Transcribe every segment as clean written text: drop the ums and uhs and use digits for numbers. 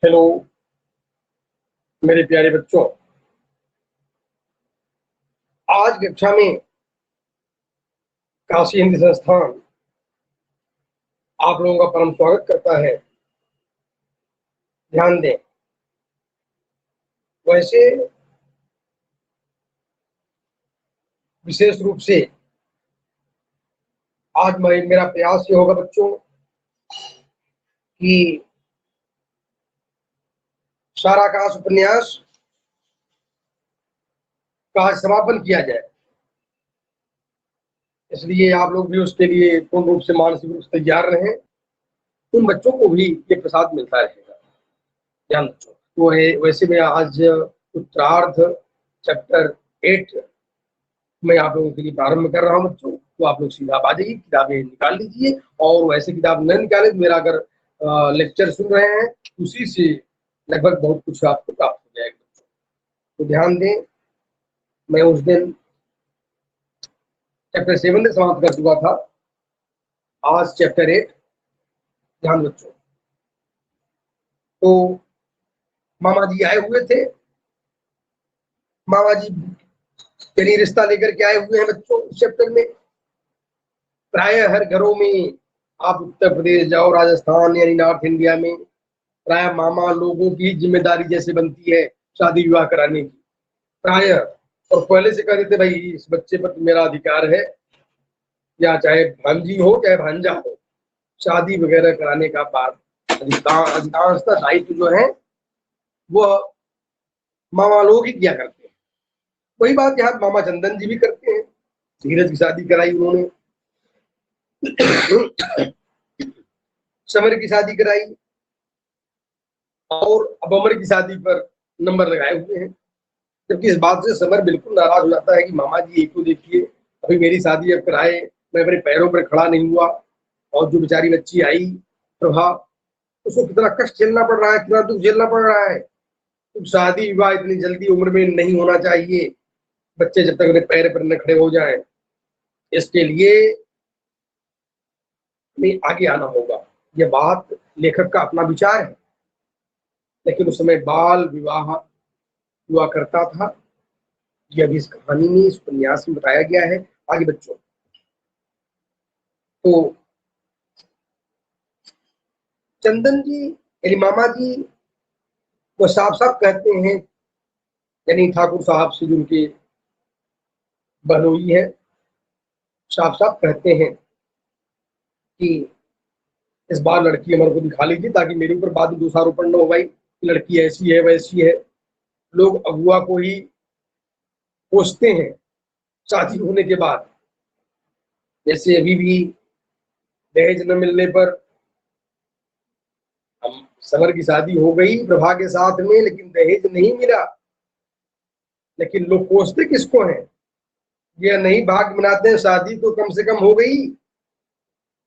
Hello मेरे प्यारे बच्चों, आज कक्षा में काशी हिंदी संस्थान आप लोगों का परम स्वागत करता है। ध्यान दें, वैसे विशेष रूप से आज मेरा प्रयास ये होगा बच्चों कि साराकाश उपन्यास का आज समापन किया जाए। इसलिए आप लोग भी उसके लिए पूर्ण रूप से मानसिक रूप से तैयार रहें। उन बच्चों को भी ये प्रसाद मिलता रहेगा। ध्यान बच्चों, तो वैसे मैं आज उत्तरार्ध चैप्टर 8 मैं आप लोगों के लिए प्रारंभ कर रहा हूँ बच्चों। तो आप लोग सीधा आ जाइए, किताबें निकाल लीजिए, और वैसे किताब न निकाले तो मेरा अगर लेक्चर सुन रहे हैं उसी से लगभग बहुत कुछ आपको प्राप्त हो जाएगा बच्चों। तो ध्यान दें, मैं उस दिन चैप्टर 7 में समाप्त कर चुका था, आज चैप्टर 8। ध्यान बच्चों, तो मामा जी आए हुए थे। मामा जी यानी रिश्ता लेकर के आए हुए हैं बच्चों। इस चैप्टर में प्राय हर घरों में, आप उत्तर प्रदेश जाओ, राजस्थान यानी नॉर्थ इंडिया में, प्राय मामा लोगों की जिम्मेदारी जैसे बनती है शादी विवाह कराने की प्राय। और पहले से कहते थे भाई इस बच्चे पर मेरा अधिकार है, या चाहे भांजी हो चाहे भांजा हो, शादी वगैरह कराने का बात अधिकांशतः दायित्व जो है वो मामा लोग ही किया करते हैं। वही बात यहाँ मामा चंदन जी भी करते हैं। धीरज की शादी कराई उन्होंने, समर की शादी कराई, और अब अमर की शादी पर नंबर लगाए हुए हैं। जबकि इस बात से समर बिल्कुल नाराज हो जाता है कि मामा जी एक तो देखिए, अभी मेरी शादी अब कराए, मैं अपने पैरों पर खड़ा नहीं हुआ, और जो बेचारी बच्ची आई प्रभा, उसको कितना कष्ट झेलना पड़ रहा है, कितना दुख झेलना पड़ रहा है। तो शादी विवाह इतनी जल्दी उम्र में नहीं होना चाहिए, बच्चे जब तक अपने पैर पर न खड़े हो जाए। इसके लिए हमें आगे आना होगा। यह बात लेखक का अपना विचार है, लेकिन उस समय बाल विवाह हुआ करता था। यह भी इस कहानी में, इस उपन्यास में बताया गया है। आगे बच्चों, तो चंदन जी यानी मामा जी वो साफ साफ कहते हैं, यानी ठाकुर साहब से जो उनके बहनोई है, साफ साफ कहते हैं कि इस बार लड़की अमर को दिखा लीजिए, ताकि मेरे ऊपर बाद में दोषारोपण न हो भाई कि लड़की ऐसी है वैसी है। लोग अगुआ को ही कोसते हैं शादी होने के बाद। जैसे अभी भी दहेज न मिलने पर, हम समर की शादी हो गई प्रभा के साथ में, लेकिन दहेज नहीं मिला, लेकिन लोग कोसते किसको हैं? ये नहीं भाग बनाते हैं, शादी तो कम से कम हो गई।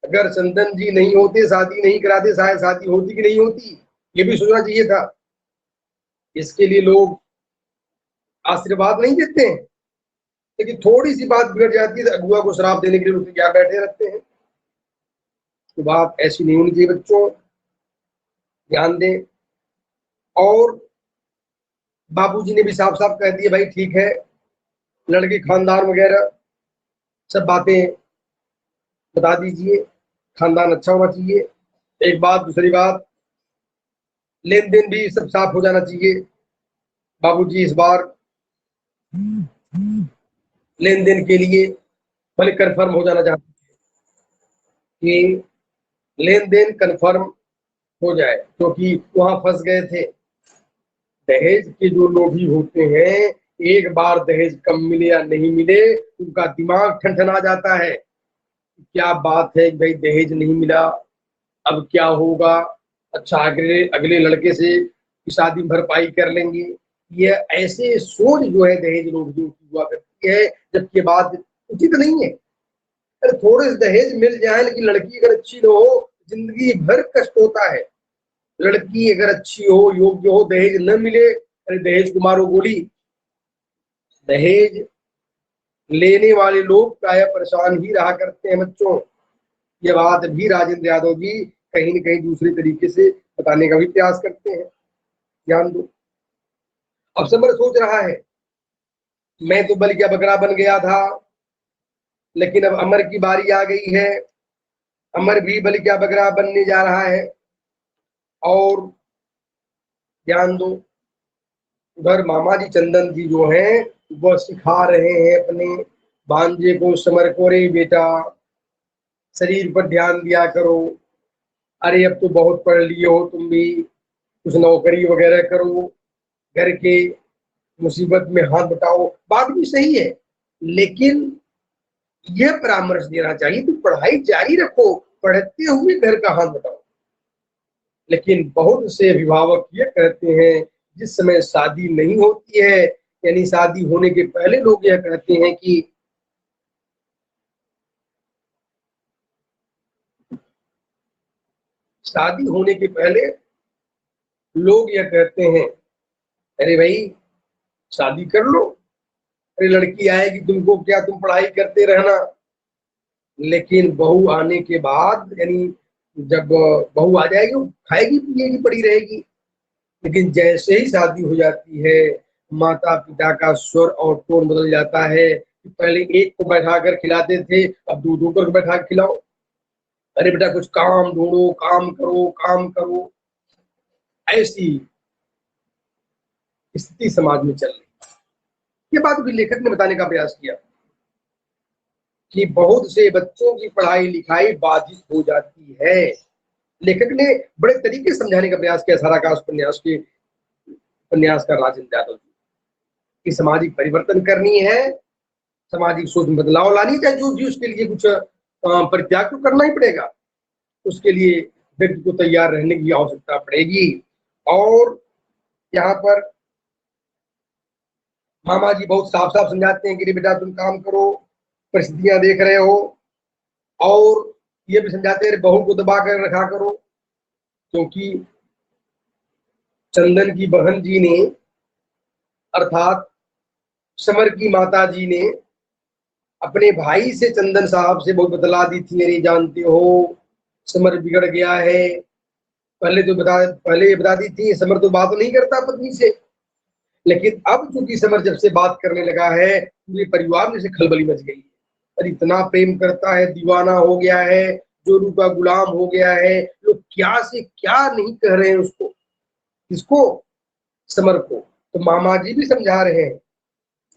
अगर चंदन जी नहीं होते, शादी नहीं कराते, शायद शादी होती कि नहीं होती, ये भी सोचना चाहिए था। इसके लिए लोग आशीर्वाद नहीं देते हैं, लेकिन थोड़ी सी बात बिगड़ जाती है तो अगुआ को शराब देने के लिए लोग तैयार बैठे रहते हैं। तो बात ऐसी नहीं होनी चाहिए बच्चों, ध्यान दें। और बाबूजी ने भी साफ साफ कह दिया भाई ठीक है, लड़के खानदान वगैरह सब बातें बता दीजिए, खानदान अच्छा होना चाहिए। एक बात, दूसरी बात, लेन देन भी सब साफ हो जाना चाहिए। बाबूजी इस बार लेन देन के लिए भले कंफर्म हो जाना चाहते कि लेन देन कंफर्म हो जाए, क्योंकि वहां फंस गए थे। दहेज के जो लोभी होते हैं, एक बार दहेज कम मिले या नहीं मिले, उनका दिमाग ठनठना जाता है। क्या बात है भाई, दहेज नहीं मिला, अब क्या होगा? अच्छा, अगले अगले लड़के से शादी भरपाई कर लेंगे। ये ऐसे सोच जो है दहेज लोभियों की हुआ करती है, जबकि बात उचित नहीं है। अरे थोड़े से दहेज मिल जाए, लेकिन लड़की अगर अच्छी न हो, जिंदगी भर कष्ट होता है। लड़की अगर अच्छी हो, योग्य हो, दहेज न मिले, अरे दहेज को मारो गोली। दहेज लेने वाले लोग प्राय परेशान ही रहा करते हैं बच्चों। ये बात भी राजेंद्र यादव जी कहीं न कहीं दूसरे तरीके से बताने का भी प्रयास करते हैं। ध्यान दो। अब समर सोच रहा है मैं तो बलि का बकरा बन गया था, लेकिन अब अमर की बारी आ गई है, अमर भी बलि का बकरा बनने जा रहा है। और ध्यान दो, उधर मामा जी चंदन जी जो हैं वह सिखा रहे हैं अपने भांजे को, समर को, रे बेटा शरीर पर ध्यान दिया करो, अरे अब तो बहुत पढ़ लिए हो तुम भी, कुछ नौकरी वगैरह करो, घर के मुसीबत में हाथ बटाओ। बात भी सही है, लेकिन यह परामर्श देना चाहिए तो पढ़ाई जारी रखो, पढ़ते हुए घर का हाथ बटाओ। लेकिन बहुत से अभिभावक ये कहते हैं, जिस समय शादी नहीं होती है, यानी शादी होने के पहले लोग यह कहते हैं कि शादी होने के पहले लोग यह कहते हैं अरे भाई शादी कर लो, अरे लड़की आएगी तुमको क्या, तुम पढ़ाई करते रहना। लेकिन बहू आने के बाद, यानी जब बहू आ जाएगी वो खाएगी पिएगी पड़ी रहेगी, लेकिन जैसे ही शादी हो जाती है माता पिता का स्वर और टोन बदल जाता है कि पहले एक को बैठा कर खिलाते थे, अब दो दो कर बैठा कर खिलाओ, अरे बेटा कुछ काम ढूंढो, काम करो, काम करो। ऐसी स्थिति समाज में चल रही। ये बात भी लेखक ने बताने का प्रयास किया कि बहुत से बच्चों की पढ़ाई लिखाई बाधित हो जाती है। लेखक ने बड़े तरीके से समझाने का प्रयास किया सारा का उपन्यास के उपन्यासकार राजेंद्र यादव जी की सामाजिक परिवर्तन करनी है, सामाजिक सोच में बदलाव लानी चाहिए, जो भी उसके लिए कुछ परित्याग तो करना ही पड़ेगा, उसके लिए व्यक्ति को तैयार रहने की आवश्यकता पड़ेगी। और यहाँ पर मामा जी बहुत साफ साफ समझाते हैं कि बेटा तुम काम करो, परिस्थितियां देख रहे हो, और ये भी समझाते हैं बहू को दबा कर रखा करो, क्योंकि चंदन की बहन जी ने अर्थात समर की माता जी ने अपने भाई से चंदन साहब से बहुत बतला दी थी, अरे जानते हो समर बिगड़ गया है। पहले ये बता दी थी समर तो बात नहीं करता पत्नी से, लेकिन अब चूंकि समर जब से बात करने लगा है पूरे परिवार में से खलबली मच गई है, और इतना प्रेम करता है, दीवाना हो गया है, जोरू का गुलाम हो गया है, लोग क्या से क्या नहीं कह रहे हैं उसको, किसको, समर को। तो मामा जी भी समझा रहे हैं,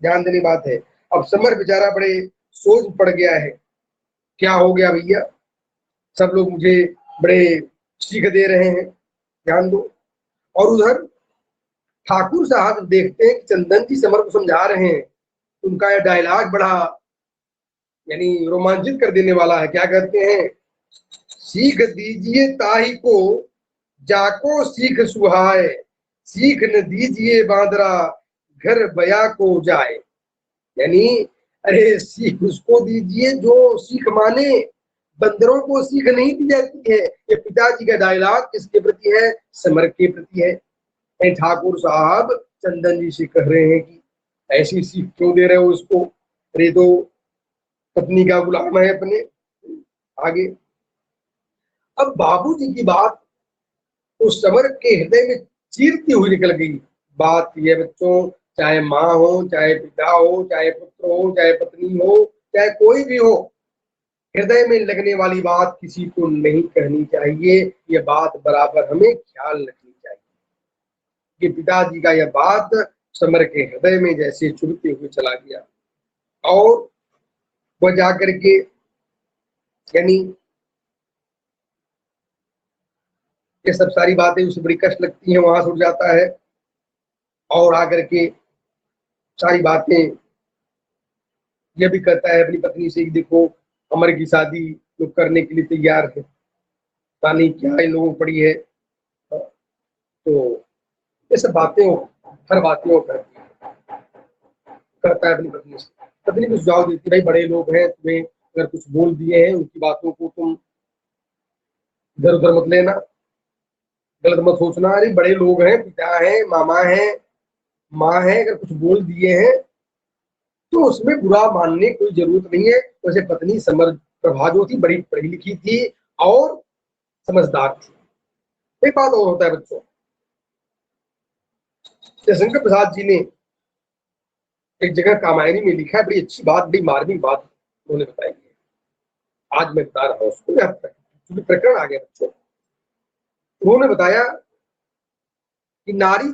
ध्यान देने बात है। अब समर बेचारा बड़े सोच पड़ गया है, क्या हो गया भैया, सब लोग मुझे बड़े सीख दे रहे हैं, ध्यान दो। और उधर ठाकुर साहब देखते हैं कि चंदन जी समर को समझा रहे हैं, उनका यह डायलॉग बड़ा यानी रोमांचित कर देने वाला है। क्या कहते हैं, सीख दीजिए ताही को जाको सीख सुहाए, सीख न दीजिए बांदरा घर बया को जाए। यानी अरे सीख उसको दीजिए जो सीख माने, बंदरों को सीख नहीं दी जाती है। ये पिताजी का डायलॉग किसके प्रति है, समर के प्रति है। ठाकुर साहब चंदन जी से कह रहे हैं कि ऐसी सीख क्यों दे रहे हो उसको, अरे तो पत्नी का गुलाम है अपने। आगे अब बाबूजी की बात उस समर के हृदय में चीरती हुई निकल गई। बात यह बच्चों, चाहे माँ हो, चाहे पिता हो, चाहे पुत्र हो, चाहे पत्नी हो, चाहे कोई भी हो, हृदय में लगने वाली बात किसी को नहीं कहनी चाहिए। यह बात बराबर हमें ख्याल रखनी चाहिए कि पिताजी का यह बात समर के हृदय में जैसे चुभते हुए चला गया, और वह जाकर के यानी ये सब सारी बातें उसे बड़ी कष्ट लगती हैं, वहां से उठ जाता है और आकर के सारी बातें यह भी कहता है अपनी पत्नी से कि देखो अमर की शादी लोग करने के लिए तैयार है, पता नहीं क्या इन लोगों को पड़ी है। तो ये सब बातें हर बातें वो करता है अपनी पत्नी से। पत्नी को सुझाव देती है भाई बड़े लोग हैं, तुम्हें अगर कुछ बोल दिए हैं उनकी बातों को तुम इधर उधर मत लेना, गलत मत सोचना, अरे बड़े लोग हैं, पिता है, मामा है, माँ है, अगर कुछ बोल दिए हैं तो उसमें बुरा मानने कोई जरूरत नहीं है। वैसे पत्नी समर प्रभा जो थी बड़ी पढ़ी लिखी थी और समझदार थी। एक बात और होता है बच्चों, जयशंकर प्रसाद जी ने एक जगह कामायनी में लिखा है, बड़ी अच्छी बात, बड़ी मार्मिक बात उन्होंने बताई है। आज मैं बता रहा हूँ उसको, क्योंकि प्रकरण आ गया बच्चों। उन्होंने बताया कि नारी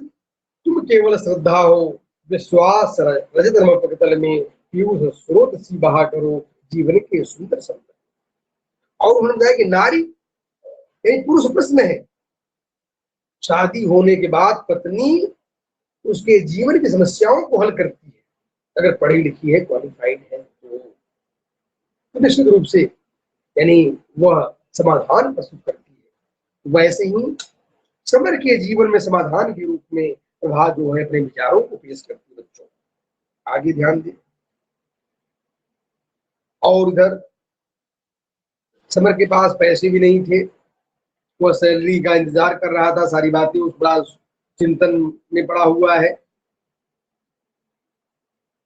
तुम केवल श्रद्धा हो, विश्वास रजत पटल में पीयूष स्रोत सी बहा करो जीवन के सुंदर संत। और उन्होंने बताया कि नारी एक पुरुष प्रश्न है, शादी होने के बाद पत्नी उसके जीवन की समस्याओं को हल करती है। अगर पढ़ी लिखी है, क्वालिफाइड है तो निश्चित रूप से यानी वह समाधान प्रस्तुत करती है। वैसे ही समर के जीवन में समाधान के रूप में प्रभा जो है अपने विचारों को पेश करती है। बच्चों आगे ध्यान दें। और उधर समर के पास पैसे भी नहीं थे, वह सैलरी का इंतजार कर रहा था, सारी बातें उस बड़ा चिंतन में पड़ा हुआ है।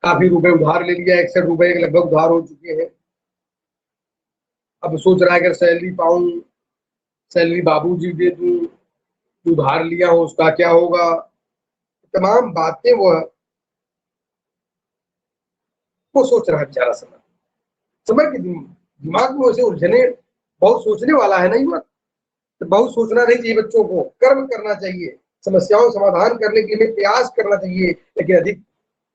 काफी रुपए उधार ले लिया, 61 रुपए के लगभग उधार हो चुके हैं। अब सोच रहा है अगर सैलरी पाऊं, सैलरी बाबूजी दे दूं, उधार लिया हो उसका क्या होगा। तमाम बातें वो सोच रहा है बेचारा समर। समर के दिमाग में उसे उलझने, बहुत सोचने वाला है ना युवक, तो बहुत सोचना नहीं चाहिए बच्चों को, कर्म करना चाहिए, समस्याओं समाधान करने के लिए प्रयास करना चाहिए, लेकिन अधिक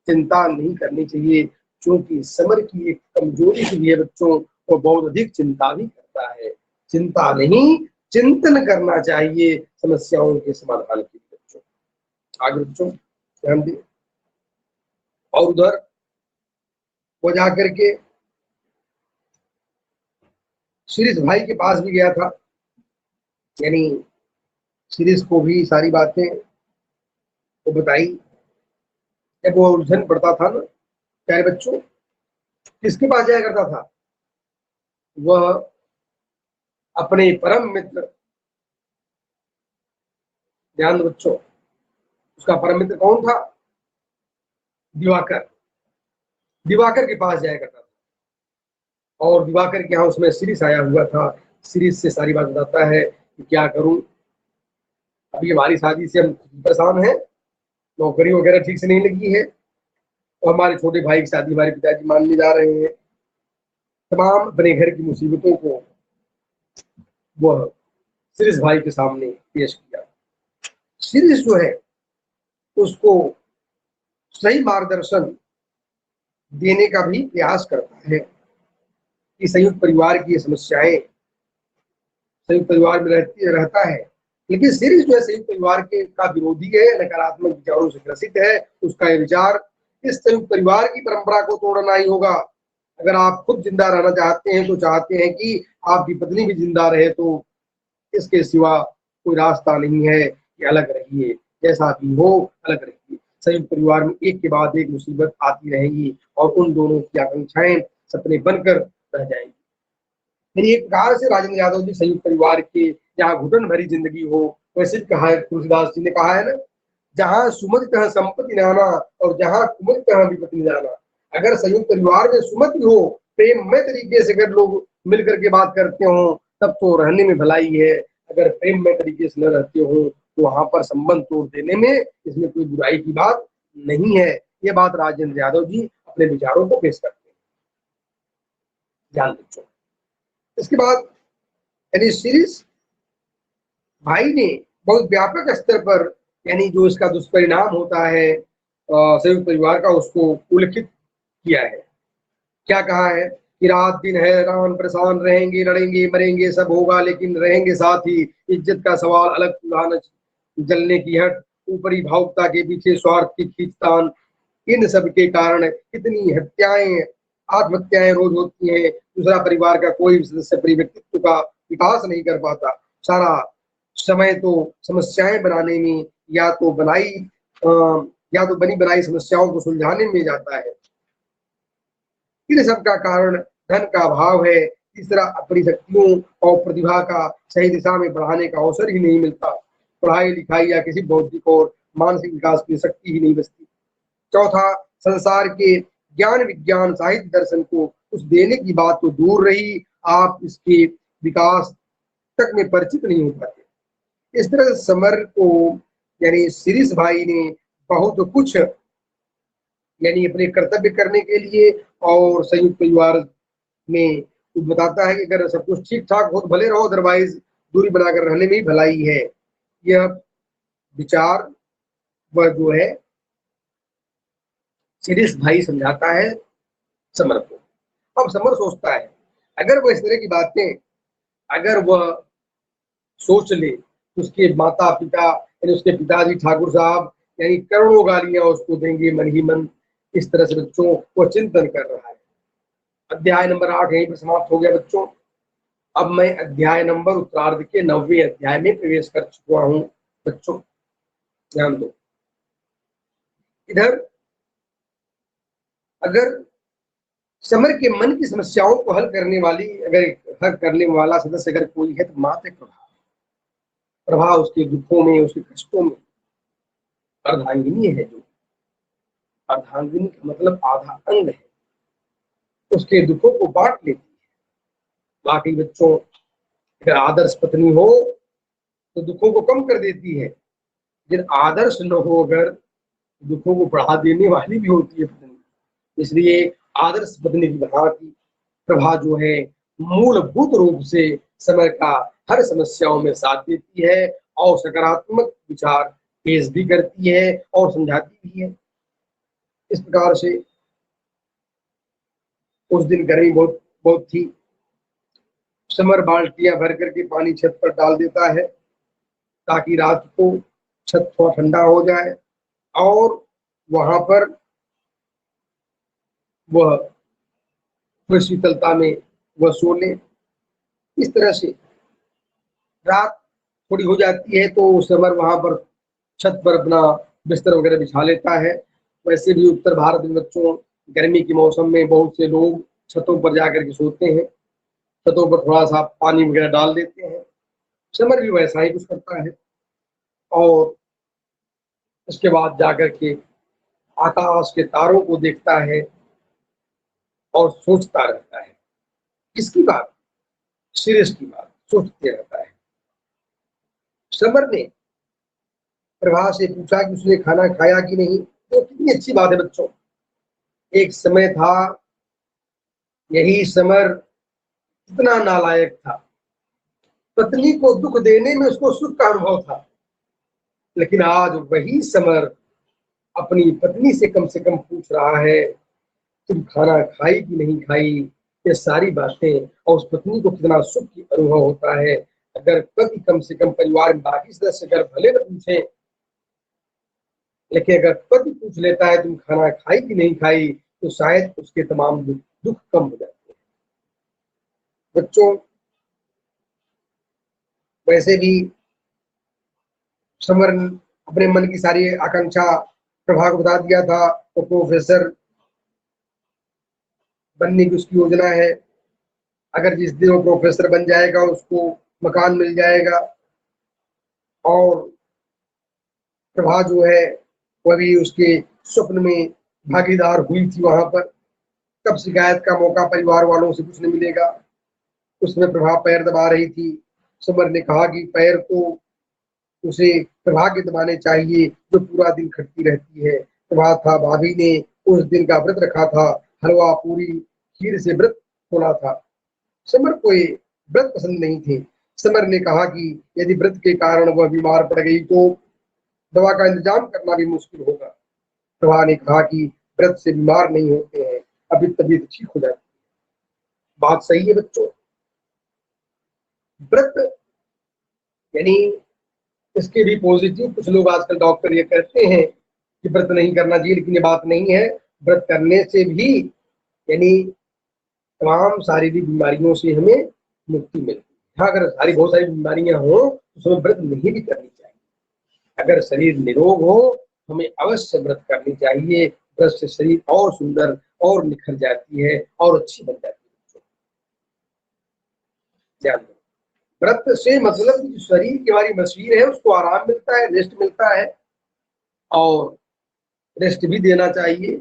चिंता नहीं करनी चाहिए। क्योंकि समर की एक कमजोरी भी है बच्चों, वो बहुत अधिक चिंता भी करता है। चिंता नहीं, चिंतन करना चाहिए समस्याओं के समाधान के लिए। बच्चों आगे बच्चों ध्यान दिए। और उधर वो जाकर के शिरीष भाई के पास भी गया था, यानी शिरीष को भी सारी बातें वो बताई। जब वो उलझन पड़ता था ना प्यारे बच्चों, किसके पास जाया करता था? वह अपने परम मित्र, ध्यान दो बच्चों, उसका परम मित्र कौन था? दिवाकर। दिवाकर के पास जाया करता था। और दिवाकर के यहाँ उसमें शिरीष आया हुआ था। शिरीष से सारी बात बताता है कि क्या करूं, अभी हमारी शादी से हम परेशान हैं, नौकरी वगैरह ठीक से नहीं लगी है, और हमारे छोटे भाई की शादी हमारे पिताजी मानने जा रहे हैं। तमाम अपने घर की मुसीबतों को वह शिरीष भाई के सामने पेश किया। शिरीष जो है उसको सही मार्गदर्शन देने का भी प्रयास करता है कि संयुक्त परिवार की समस्याएं, संयुक्त परिवार में रहता है, लेकिन शिरीष जो है संयुक्त परिवार के का विरोधी है, नकारात्मक विचारों से ग्रसित है। उसका यह विचार, इस संयुक्त परिवार की परंपरा को तोड़ना ही होगा। अगर आप खुद जिंदा रहना चाहते हैं तो चाहते हैं कि आपकी पत्नी भी जिंदा रहे, तो इसके सिवा कोई रास्ता नहीं है कि अलग रहिए, जैसा भी हो अलग रहिए। संयुक्त परिवार में एक के बाद एक मुसीबत आती रहेगी और उन दोनों की आकांक्षाएं सपने बनकर रह जाएंगी। यानी एक प्रकार से राजेंद्र यादव जी संयुक्त परिवार के जहाँ घुटन भरी जिंदगी हो, वैसे कहा है, तुलसीदास जी ने कहा है ना, जहाँ सुमति संपत्ति नाना और जहाँ कुमति विपत्ति जाना। अगर संयुक्त परिवार में सुमति हो, प्रेममय तरीके से अगर लोग मिलकर के बात करते हो, तब तो रहने में भलाई है। अगर प्रेममय तरीके से न रहते हो तो वहां पर संबंध तोड़ देने में इसमें कोई बुराई की बात नहीं है। ये बात राजेंद्र यादव जी अपने विचारों को पेश करते हैं, ध्यान बच्चों। इसके बाद यानी शिरीष भाई ने बहुत व्यापक स्तर पर, यानी जो इसका दुष्परिणाम होता है संयुक्त परिवार का, उसको उल्लेखित किया है। क्या कहा है कि रात दिन हैरान परेशान रहेंगे, लड़ेंगे मरेंगे सब होगा, लेकिन रहेंगे साथ ही। इज्जत का सवाल अलग, चूल्हा जलने की हट, ऊपरी भावुकता के पीछे स्वार्थ की खींचतान, इन सब के कारण कितनी हत्याएं, आत्महत्याएं रोज होती हैं। दूसरा परिवार का कोई सदस्य अपने व्यक्तित्व का विकास नहीं कर पाता। सारा समय तो समस्याएं बनाने में, या तो बनी बनाई समस्याओं को सुलझाने में जाता है। इन सब का कारण धन का अभाव है। तीसरा, अपनी शक्तियों और प्रतिभा का सही दिशा में बढ़ाने का अवसर ही नहीं मिलता। पढ़ाई लिखाई या किसी बौद्धिक और मानसिक विकास की शक्ति ही नहीं बचती। चौथा, संसार के ज्ञान विज्ञान साहित्य दर्शन को कुछ देने की बात तो दूर रही, आप इसके विकास तक में परिचित नहीं हो पाते। इस तरह समर को, यानी शिरीष भाई ने बहुत कुछ यानी अपने कर्तव्य करने के लिए और संयुक्त परिवार में बताता है कि अगर सब कुछ ठीक ठाक हो तो भले रहो, अदरवाइज दूरी बनाकर रहने में ही भलाई है। यह विचार वह जो है सीरियस भाई समझाता है समर को। अब समर सोचता है अगर वह इस तरह की बातें अगर वह सोच ले तो उसके माता पिता यानी उसके पिताजी ठाकुर साहब यानी करोड़ों गालियां उसको देंगे मन ही मन। इस तरह से बच्चों को चिंतन कर रहा है। अध्याय नंबर 8 यहीं पर समाप्त हो गया बच्चों। अब मैं अध्याय नंबर उत्तरार्ध के 9वें अध्याय में प्रवेश कर चुका हूं। बच्चों ध्यान दो, इधर अगर समर के मन की समस्याओं को हल करने वाली हल करने वाला सदस्य अगर कोई है तो माता प्रभा। प्रभा उसके दुखों में उसके कष्टों में अर्धांगिनी है। जो अर्धांगिनी का मतलब आधा अंग है, उसके दुखों को बांट लेती है। बाकी बच्चों अगर आदर्श पत्नी हो तो दुखों को कम कर देती है, लेकिन आदर्श न हो अगर दुखों को बढ़ा देने वाली भी होती है पत्नी। इसलिए आदर्श पत्नी की की प्रभा जो है मूलभूत रूप से समय का हर समस्याओं में साथ देती है और सकारात्मक विचार पेश भी करती है और समझाती भी है। इस प्रकार से उस दिन गर्मी बहुत बहुत थी। समर बाल्टियां भर करके पानी छत पर डाल देता है ताकि रात को छत थोड़ा ठंडा हो जाए और वहां पर वह शीतलता में वह सो ले। इस तरह से रात थोड़ी हो जाती है तो समर वहां पर छत पर अपना बिस्तर वगैरह बिछा लेता है। वैसे भी उत्तर भारत में बच्चों गर्मी के मौसम में बहुत से लोग छतों पर जाकर के सोते हैं, छतों पर थोड़ा सा पानी वगैरह डाल देते हैं। समर भी वैसा ही कुछ करता है और उसके बाद जाकर के आकाश के तारों को देखता है और सोचता रहता है। किसकी बात? सीरियस की बात सोचते रहता है। समर ने प्रभा से पूछा कि उसने खाना खाया कि नहीं। तो कितनी अच्छी बात है बच्चों। एक समय था यही समर इतना नालायक था, पत्नी को दुख देने में उसको सुख का अनुभव था, लेकिन आज वही समर अपनी पत्नी से कम पूछ रहा है तुम खाना खाई कि नहीं खाई। ये सारी बातें और उस पत्नी को कितना सुख की अनुभव होता है। अगर पति कम से कम परिवार में बाकी सदस्य अगर भले न पूछे, लेकिन अगर पति पूछ लेता है तुम खाना खाई कि नहीं खाई तो शायद उसके तमाम दुख कम हो जाते हैं। बच्चों वैसे भी समर अपने मन की सारी आकांक्षा प्रभा को बता दिया था। तो प्रोफेसर बनने की उसकी योजना है। अगर जिस दिन वो प्रोफेसर बन जाएगा उसको मकान मिल जाएगा और प्रभा जो है वह भी उसके स्वप्न में भागीदार हुई थी वहां पर। कब शिकायत का मौका परिवार वालों से कुछ नहीं मिलेगा। उसमें प्रभा पैर दबा रही थी। समर ने कहा कि पैर तो उसे प्रभा के दबाने चाहिए जो पूरा दिन खटती रहती है। प्रभा था भाभी ने उस दिन का व्रत रखा था, हलवा पूरी खीर से व्रत होना था। समर को ये व्रत पसंद नहीं थे। समर ने कहा कि यदि व्रत के कारण वह बीमार पड़ गई तो दवा का इंतजाम करना भी मुश्किल होगा। प्रभा ने कहा कि व्रत से बीमार नहीं होते हैं, अभी तबीयत ठीक हो जाती है। बात सही है बच्चों। व्रत यानी इसके भी पॉजिटिव कुछ लोग आजकल डॉक्टर ये कहते हैं कि व्रत नहीं करना चाहिए, लेकिन ये बात नहीं है। व्रत करने से भी यानी तमाम शारीरिक बीमारियों से हमें मुक्ति मिलती है। हाँ, अगर सारी बहुत सारी बीमारियां हो तो उसमें व्रत नहीं भी करनी चाहिए। अगर शरीर निरोग हो हमें अवश्य व्रत करनी चाहिए। व्रत से शरीर और सुंदर और निखर जाती है और अच्छी बन जाती है। ध्यान दो, व्रत से मतलब जो शरीर की हमारी मशीन है उसको आराम मिलता है, रेस्ट मिलता है और रेस्ट भी देना चाहिए।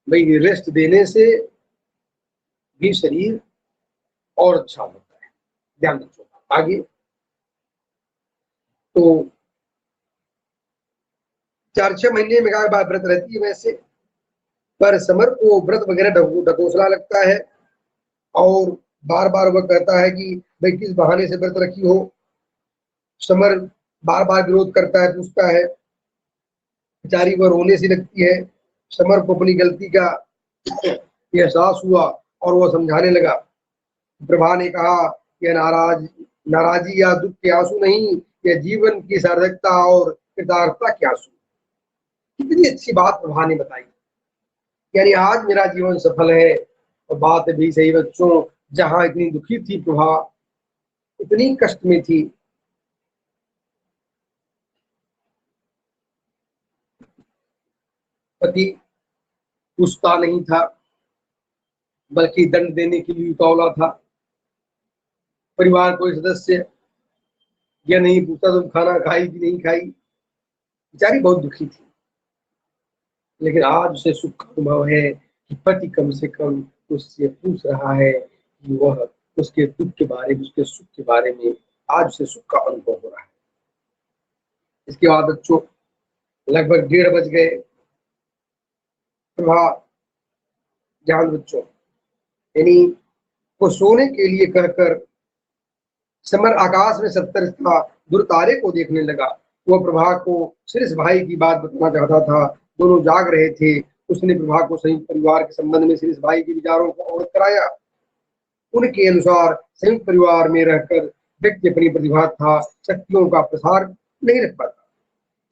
भाई रेस्ट देने से भी शरीर और अच्छा होता है। ध्यान रखो आगे। तो 4-6 महीने में एक बार व्रत रहती है वैसे, पर समर को व्रत वगैरह ढकोसला लगता है और बार बार वह कहता है कि भाई किस बहाने से व्रत रखी हो। समर बार बार विरोध करता है, पूछता है, बेचारी वह रोने सी लगती है। समर को अपनी गलती का एहसास हुआ और वह समझाने लगा। प्रभा ने कहा, यह नाराजी या दुख के आंसू नहीं, यह जीवन की सार्थकता और कृतार्थता के आंसू। कितनी अच्छी बात प्रभा ने बताई। यानी आज मेरा जीवन सफल है। और बात भी सही बच्चों, जहां इतनी दुखी थी प्रभा, इतनी कष्ट में थी, पति पूछता नहीं था बल्कि दंड देने के लिए उतावला था। परिवार कोई सदस्य यह नहीं पूछता तुम खाना खाई कि नहीं खाई। बेचारी बहुत दुखी थी, लेकिन आज उसे सुख का अनुभव है कि पति कम से कम उससे पूछ रहा है कि वह उसके दुख के बारे में, उसके सुख के बारे में आज उसे सुख का अनुभव हो रहा है। इसके बाद बच्चों लगभग 1:30 बज गए। प्रभा ध्यान बच्चों, यानी वो सोने के लिए कहकर समर आकाश में सत्तर था दूर तारे को देखने लगा। वह प्रभा को सिरिस भाई की बात बताना चाहता था। दोनों जाग रहे थे। उसने प्रभा को संयुक्त परिवार के संबंध में सिरिस भाई के विचारों को अवगत कराया। उनके अनुसार संयुक्त परिवार में रहकर व्यक्ति अपनी प्रतिभा था शक्तियों का प्रसार नहीं रख पाता।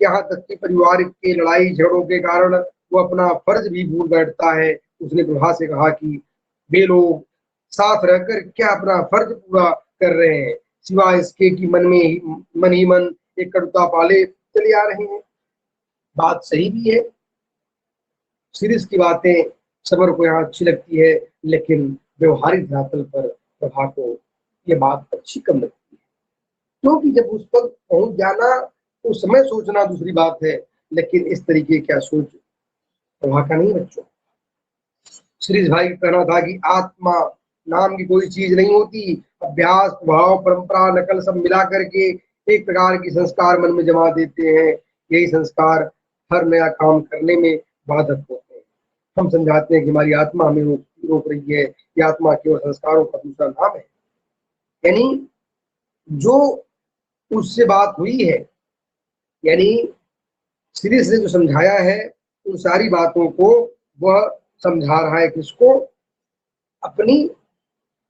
यहाँ तक कि परिवार के लड़ाई झगड़ों के कारण वो अपना फर्ज भी भूल बैठता है। उसने प्रभा से कहा कि वे लोग साथ रहकर क्या अपना फर्ज पूरा कर रहे हैं, सिवाय इसके कि मन ही मन एक कटुता पाले चले आ रहे हैं। बात सही भी है। सीरीज की बातें समर को यहाँ अच्छी लगती है, लेकिन व्यवहारिक धरातल पर प्रभा को ये बात अच्छी कम लगती है, क्योंकि जब उस पर पहुंच जाना उस समय सोचना दूसरी बात है, लेकिन इस तरीके क्या सोच प्रभा का नहीं बच्चों। श्रीज भाई का कहना था कि आत्मा नाम की कोई चीज नहीं होती। अभ्यास, भाव, परंपरा, नकल सब मिला करके एक प्रकार की संस्कार मन में जमा देते हैं। यही संस्कार हर नया काम करने में बाधक होते हैं। हम समझाते हैं कि हमारी आत्मा हमें रोक रही है। ये आत्मा केवल संस्कारों का दूसरा नाम है। यानी जो उससे बात हुई है, यानी श्री ने जो समझाया है उन सारी बातों को वह समझा रहा है किसको? अपनी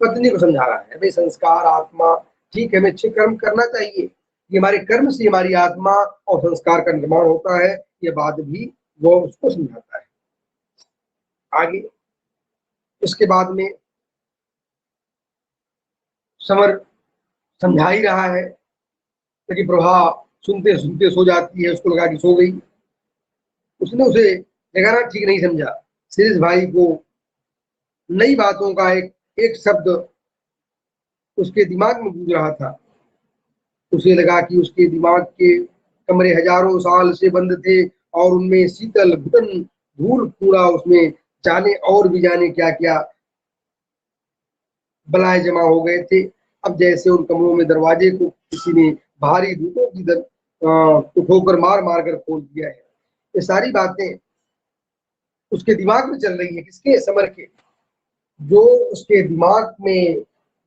पत्नी को समझा रहा है। भाई संस्कार, आत्मा, ठीक है, हमें अच्छे कर्म करना चाहिए, ये हमारे कर्म से हमारी आत्मा और संस्कार का निर्माण होता है। ये बात भी वो उसको समझाता है। आगे इसके बाद में समर समझा ही रहा है, लेकिन प्रभा सुनते सुनते सो जाती है। उसको लगा कि सो गई। उसने उसे जगाना ठीक नहीं समझा। सीरीज भाई को नई बातों का एक एक शब्द उसके दिमाग में गूंज रहा था। उसे लगा कि उसके दिमाग के कमरे हजारों साल से बंद थे और उनमें शीतल घुटन धूल कूड़ा, उसमें जाने और भी जाने क्या क्या बलाएं जमा हो गए थे। अब जैसे उन कमरों में दरवाजे को किसी ने भारी धूपों की ठोकर मार मार कर खोल दिया है। ये सारी बातें उसके दिमाग में चल रही है। किसके? समर के। जो उसके दिमाग में,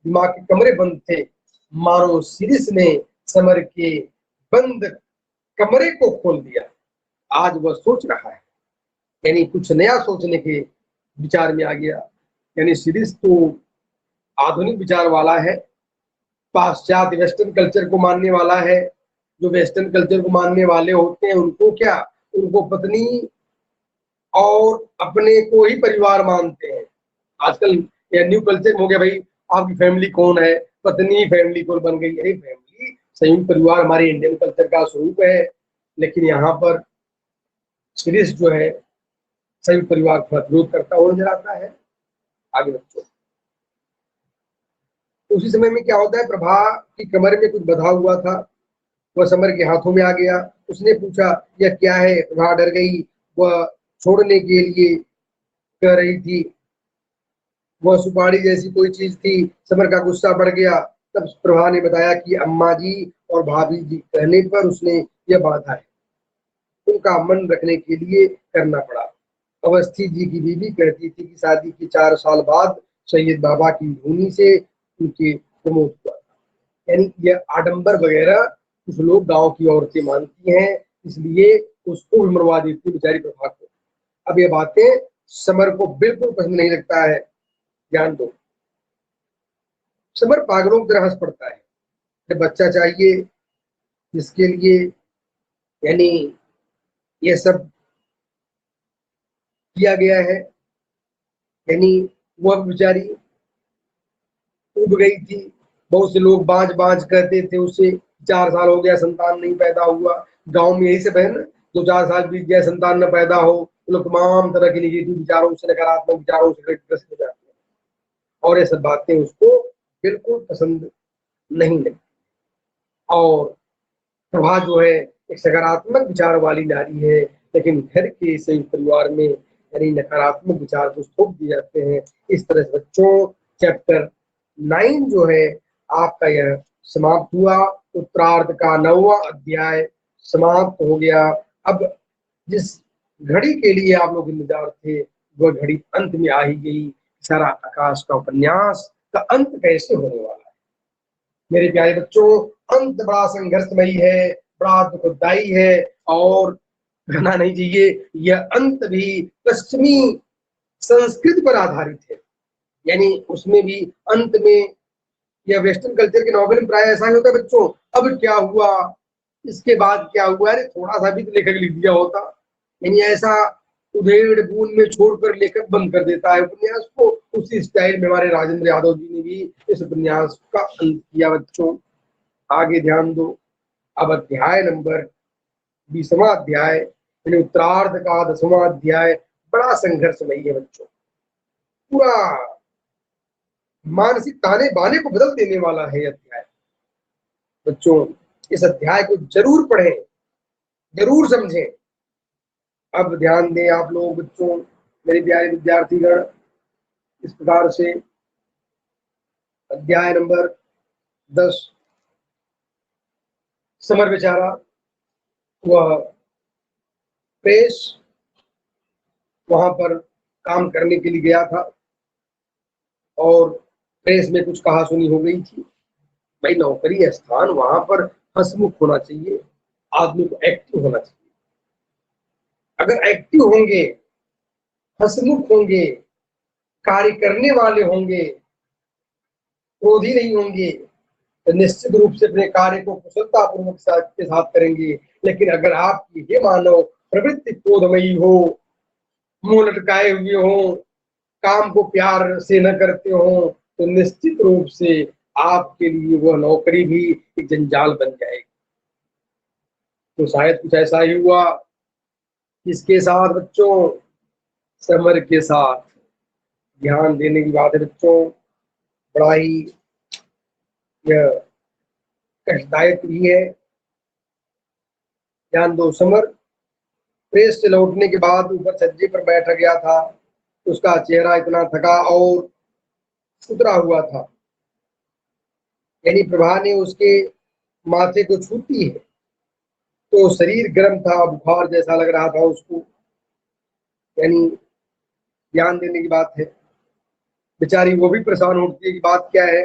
दिमाग के कमरे बंद थे, मारो सीरीज ने समर के बंद कमरे को खोल दिया। आज वह सोच रहा है, यानी कुछ नया सोचने के विचार में आ गया। यानी सीरीज तो आधुनिक विचार वाला है, पाश्चात्य वेस्टर्न कल्चर को मानने वाला है। जो वेस्टर्न कल्चर को मानने वाले होते हैं उनको क्या, उनको पत्नी और अपने को ही परिवार मानते हैं। आजकल ये न्यू कल्चर हो गया, भाई आपकी फैमिली कौन है, पत्नी फैमिली कौन बन गई। अरे फैमिली, संयुक्त परिवार हमारे इंडियन कल्चर का स्वरूप है, लेकिन यहाँ पर सीरीज जो है संयुक्त परिवार का विरोध करता हुआ नजर आता है। आगे बच्चों, उसी समय में क्या होता है, प्रभा की कमर में कुछ बंधा हुआ था, वह समर के हाथों में आ गया। उसने पूछा यह क्या है? प्रभा डर गई। वह छोड़ने के लिए कह रही थी, वह सुपारी जैसी कोई चीज थी। समर का गुस्सा बढ़ गया। तब प्रभा ने बताया कि अम्मा जी और भाभी जी कहने पर उसने यह बांधा है। उनका मन रखने के लिए करना पड़ा। अवस्थी जी की बीवी कहती थी कि शादी के 4 साल बाद सैयद बाबा की धुनी से उनके प्रमोद हुआ। यानी यह आडंबर वगैरह कुछ लोग गांव की औरतें मानती हैं, इसलिए उसको भी मरवा देती बेचारी प्रभा को। अब ये बातें समर को बिल्कुल पसंद नहीं लगता है, ध्यान दो। समर पागलों की तरह हंस पड़ता है। बच्चा चाहिए जिसके लिए यानी ये सब किया गया है, यानी वह बेचारी उब गई थी। बहुत से लोग बांझ बांझ कहते थे उसे, 4 साल हो गया संतान नहीं पैदा हुआ। गांव में यही सब है ना, 2-4 साल बीत गया संतान न पैदा हो, तो लोग तमाम तरह के निगेटिव विचारों से, नकारात्मक विचारों से ग्रस्त हो जाते हैं, और ये सब बातें उसको बिल्कुल पसंद नहीं लगी। और प्रभा जो है एक सकारात्मक विचार वाली नारी है, लेकिन घर के संयुक्त परिवार में यानी नकारात्मक विचार को थोप दिए जाते हैं। इस तरह से बच्चों चैप्टर 9 जो है आपका यह समाप्त हुआ। उत्तरार्ध का 9वां अध्याय समाप्त हो गया। अब जिस घड़ी के लिए आप लोग इंतजार थे वह घड़ी अंत में आ ही गई। सारा आकाश का उपन्यास का अंत कैसे होने वाला है मेरे प्यारे बच्चों? अंत बड़ा संघर्षमयी है, बड़ा दुखदायी है, और कहना नहीं चाहिए यह अंत भी पश्चिमी संस्कृति पर आधारित है। यानी उसमें भी अंत में यह वेस्टर्न कल्चर के नॉवेल में प्राय ऐसा ही होता है बच्चों। अब क्या हुआ, इसके बाद क्या हुआ, अरे थोड़ा सा भी तो लेखक लिख दिया होता। यानी ऐसा उधेड़ बूंद में छोड़कर लेखक बंद कर देता है उपन्यास को। उसी स्टाइल में हमारे राजेंद्र यादव जी ने भी इस उपन्यास का अंत किया बच्चों। आगे ध्यान दो। अब अध्याय नंबर 20वां अध्याय यानी उत्तरार्ध का 10वां अध्याय बड़ा संघर्षमयी है बच्चों। पूरा मानसिक ताने बाने को बदल देने वाला है अध्याय बच्चों। इस अध्याय को जरूर पढ़ें, जरूर समझें। अब ध्यान दें आप लोग बच्चों, मेरे प्यारे विद्यार्थीगण। इस प्रकार से अध्याय नंबर 10 समर बेचारा वह प्रेस वहां पर काम करने के लिए गया था, और प्रेस में कुछ कहासुनी हो गई थी। भाई नौकरी स्थान वहां पर हंसमुख होना चाहिए, आदमी को एक्टिव होना चाहिए। अगर एक्टिव होंगे, हंसमुख होंगे, कार्य करने वाले होंगे, क्रोधी नहीं होंगे, तो निश्चित रूप से अपने कार्य को कुशलता पूर्वक के साथ करेंगे। लेकिन अगर आपकी ये मानव प्रवृत्ति क्रोधमयी हो, मुंह लटकाए हुए हो, काम को प्यार से न करते हो, तो निश्चित रूप से आपके लिए वह नौकरी भी एक जंजाल बन जाएगी। तो शायद कुछ ऐसा ही हुआ इसके साथ बच्चों, समर के साथ। ध्यान देने की बात है बच्चों, बड़ा ही यह कष्टदायक भी है। ध्यान दो। समर प्रेस से लौटने के बाद ऊपर छज्जे पर बैठ गया था। उसका चेहरा इतना थका और उतरा हुआ था, यानी प्रभा ने उसके माथे को छूती है तो शरीर गर्म था, बुखार जैसा लग रहा था उसको। यानी ध्यान देने की बात है। बेचारी वो भी परेशान होती है कि बात क्या है।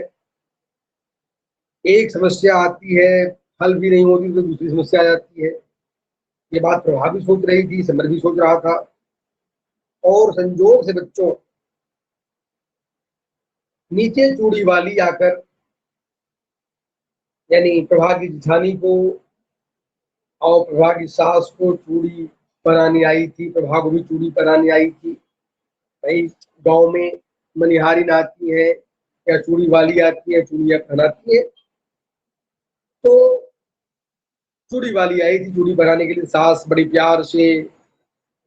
एक समस्या आती है, हल भी नहीं होती तो दूसरी समस्या आ जाती है। ये बात प्रभा भी सोच रही थी, समर भी सोच रहा था। और संजोग से बच्चों नीचे चूड़ी वाली आकर, यानी प्रभा की जिठानी को और प्रभा की सास को चूड़ी पहनाने आई थी। प्रभा को भी चूड़ी पहनाने आई थी। भाई गांव में मनिहारी आती है या चूड़ी वाली आती है, चूड़ियां पहनाती है। तो चूड़ी वाली आई थी चूड़ी बनाने के लिए। सास बड़ी प्यार से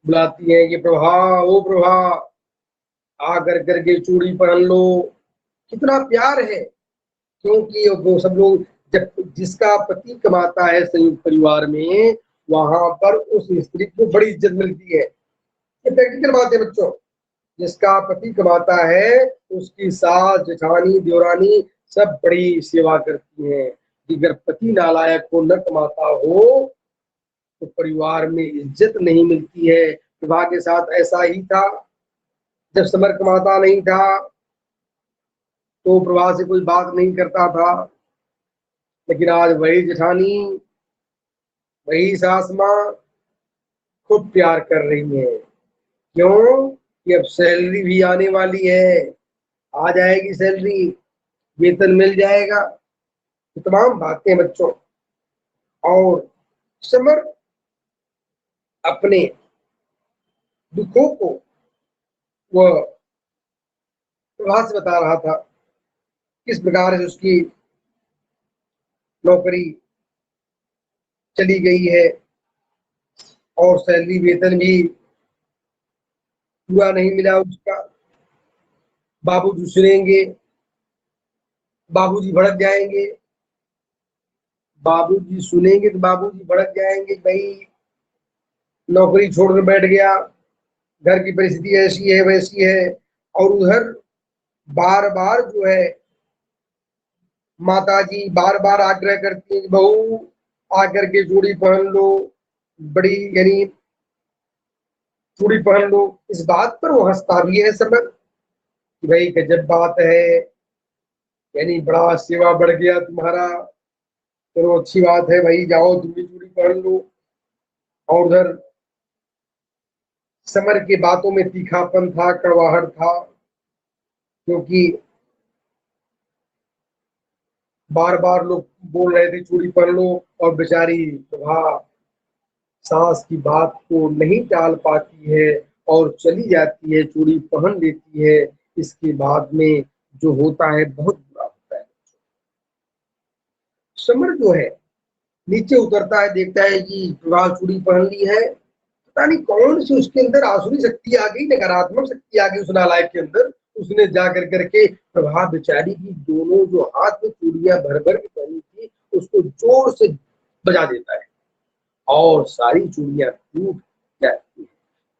बुलाती है कि प्रभा, ओ प्रभा, आ कर करके चूड़ी पहन लो। कितना प्यार है, क्योंकि वो सब लोग, जब जिसका पति कमाता है संयुक्त परिवार में, वहां पर उस स्त्री को बड़ी इज्जत मिलती है। ये प्रैक्टिकल बात है बच्चों। जिसका पति कमाता है उसकी सास, जेठानी, देवरानी सब बड़ी सेवा करती हैं। अगर पति नालायक को न कमाता हो तो परिवार में इज्जत नहीं मिलती है। विवाह के साथ ऐसा ही था, जब समर कमाता नहीं था तो प्रभा से कोई बात नहीं करता था, लेकिन आज वही जेठानी, वही सास माँ खूब प्यार कर रही है। क्यों? कि अब सैलरी भी आने वाली है, आ जाएगी सैलरी, वेतन मिल जाएगा, तो तमाम बातें बच्चों। और समर अपने दुखों को वह प्रभा से बता रहा था, किस प्रकार से उसकी नौकरी चली गई है और सैलरी वेतन भी पूरा नहीं मिला उसका। बाबूजी सुनेंगे, बाबूजी भड़क जाएंगे, बाबूजी सुनेंगे तो बाबूजी भड़क जाएंगे, भाई नौकरी छोड़कर बैठ गया, घर की परिस्थिति ऐसी है वैसी है। और उधर बार बार जो है माता जी बार बार आग्रह करती है कि बहू आकर के चूड़ी पहन लो, बड़ी यानी चूड़ी पहन लो। इस बात पर वो हंसता भी है समर कि भाई गजब बात है, यानी बड़ा सेवा बढ़ गया तुम्हारा, चलो अच्छी बात है भाई, जाओ तुम भी चूड़ी पहन लो। और उधर समर के बातों में तीखापन था, कड़वाहट था, क्योंकि बार बार लोग बोल रहे थे चूड़ी पहन लो, और बेचारी प्रभा सास की बात को नहीं टाल पाती है और चली जाती है, चूड़ी पहन लेती है। इसके बाद में जो होता है बहुत बुरा होता है। समर जो है नीचे उतरता है, देखता है कि प्रभा चूड़ी पहन ली है, पता नहीं कौन सी उसके अंदर आसुरी शक्ति आ गई, नकारात्मक शक्ति आ गई उस नालायक के अंदर। उसने जा करके प्रभा बेचारी की दोनों जो हाथ में चूड़ियां भर भर के पहनी थी उसको जोर से बजा देता है और सारी चूड़ियां टूट जाती है,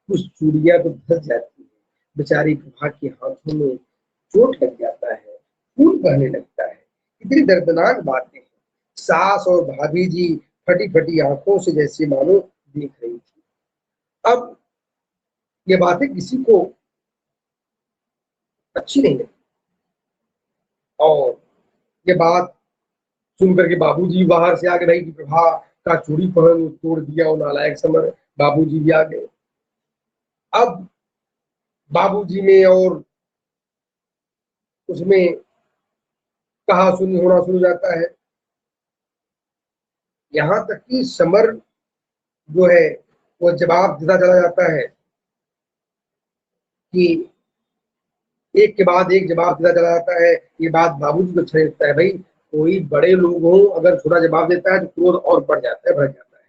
कुछ चूड़ियां तो धस जाती है। बेचारी प्रभा के हाथों में चोट लग जाता है, खून बहने लगता है। इतनी दर्दनाक बातें हैं। सास और भाभी जी फटी फटी आंखों से जैसे मानो देख रही थी। अब ये बातें किसी को अच्छी नहीं लगी, और ये बात सुन करके बाबूजी बाहर से आ गए, भाई की प्रभा का चूड़ी पहन तोड़ दिया वो नालायक समर। बाबूजी भी आ गए। अब बाबूजी में और उसमें कहा सुनी होना शुरू हो जाता है। यहाँ तक कि समर जो है वो जवाब देता चला जाता है कि एक के बाद एक जवाब देता चला जाता है। ये बात बाबूजी को अच्छा लगता है, भाई कोई बड़े लोग हों अगर छोटा जवाब देता है तो क्रोध और बढ़ जाता है, बढ़ जाता है।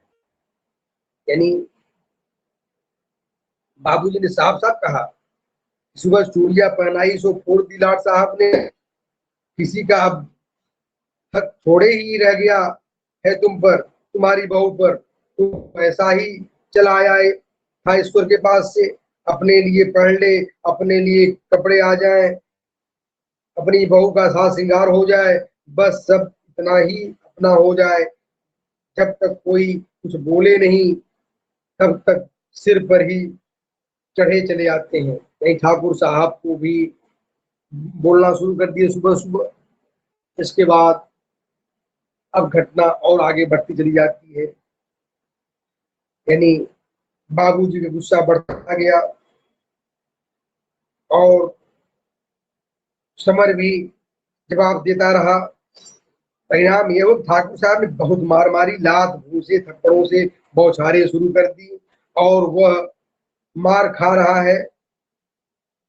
यानी बाबूजी ने साफ साफ कहा, सुबह चूड़ियां पहनाई सो फोड़ दी लाट साहब ने, किसी का अब हक थोड़े ही रह गया है तुम पर, तुम्हारी बहू पर। तुम ऐसा ही चला आया था ईश्वर के पास से, अपने लिए पढ़ ले, अपने लिए कपड़े आ जाए, अपनी बहू का साथ श्रृंगार हो जाए, बस सब इतना ही अपना हो जाए। जब तक कोई कुछ बोले नहीं तब तक सिर पर ही चढ़े चले आते हैं। कहीं ठाकुर साहब को भी बोलना शुरू कर दिए सुबह सुबह। इसके बाद अब घटना और आगे बढ़ती चली जाती है, यानी बाबूजी का गुस्सा बढ़ता गया और समर भी जवाब देता रहा। परिणाम ये हो ठाकुर साहब ने बहुत मार मारी, लात घूसे थप्पड़ों से बौछारें शुरू कर दी और वह मार खा रहा है।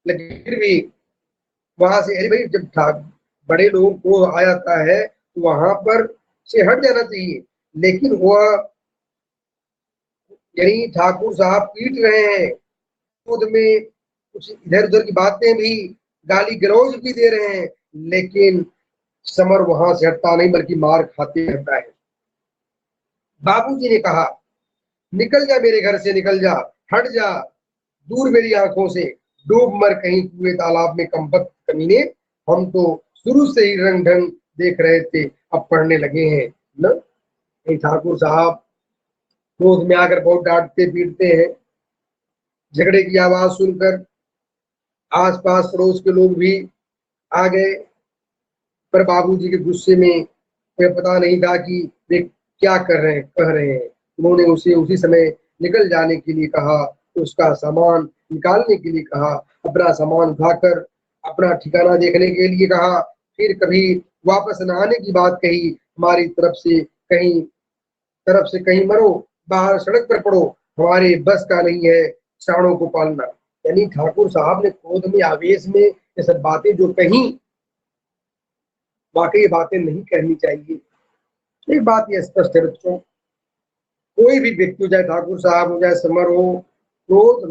लेकिन फिर भी वहां से, अरे भाई जब बड़े लोगों को आ जाता है तो वहां पर से हट जाना चाहिए। लेकिन वह यानी ठाकुर साहब पीट रहे हैं, खुद में कुछ इधर उधर की बातें भी, गाली गलौज भी दे रहे हैं, लेकिन समर वहां से हटता नहीं बल्कि मार खाते रहता है। बाबूजी ने कहा, निकल जा मेरे घर से, निकल जा, हट जा दूर मेरी आंखों से, डूब मर कहीं कुएं तालाब में कमबख्त कमीने। हम तो शुरू से ही रंग ढंग देख रहे थे, अब पढ़ने लगे हैं न। ठाकुर साहब क्रोध में आकर बहुत डांटते पीटते हैं। झगड़े की आवाज सुनकर आसपास पड़ोस के लोग भी आ गए, पर बाबूजी के गुस्से में पता नहीं था कि वे क्या कह रहे हैं। उन्होंने उसे उसी समय निकल जाने के लिए कहा, उसका सामान निकालने के लिए कहा, अपना सामान उठाकर अपना ठिकाना देखने के लिए कहा, फिर कभी वापस न आने की बात कही। हमारी तरफ से कहीं मरो, बाहर सड़क पर पड़ो, हमारे बस का नहीं है प्राणों को पालना। यानी ठाकुर साहब ने क्रोध में, आवेश में ये सब बातें जो कहीं, वाकई बातें नहीं कहनी चाहिए। एक बात ये स्पष्ट है बच्चों, कोई भी व्यक्ति हो, चाहे ठाकुर साहब हो, चाहे समर हो, क्रोध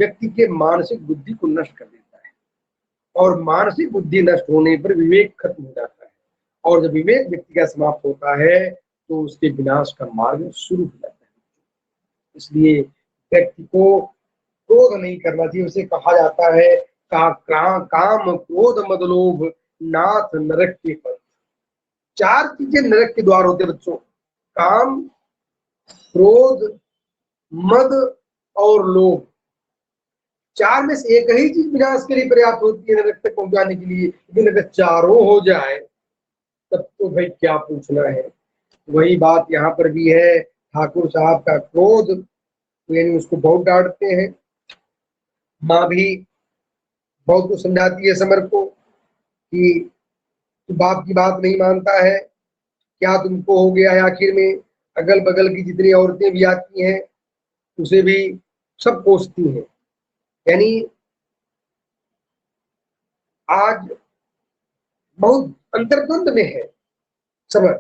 व्यक्ति के मानसिक बुद्धि को नष्ट कर देता है, और मानसिक बुद्धि नष्ट होने पर विवेक खत्म हो जाता है, और जब विवेक व्यक्ति का समाप्त होता है तो उसके विनाश का मार्ग शुरू हो जाता है। इसलिए व्यक्ति को क्रोध नहीं करना चाहिए। उसे कहा जाता है काम क्रोध मद लोभ नाथ नरक के पथ। चार चीजें नरक के द्वार होते बच्चों, काम, क्रोध, मद और लोभ। चार में से एक ही चीज विनाश के लिए पर्याप्त होती है नरक तक पहुंचाने के लिए, लेकिन अगर चारों हो जाए तब तो भाई क्या पूछना है। वही बात यहाँ पर भी है। ठाकुर साहब का क्रोध, यानी उसको बहुत डांटते हैं। माँ भी बहुत कुछ समझाती है समर को कि तू बाप की बात नहीं मानता है, क्या तुमको हो गया है आखिर में। अगल बगल की जितनी औरतें भी आती हैं उसे भी सब कोसती हैं। यानी आज बहुत अंतर्द्वंद में है समर।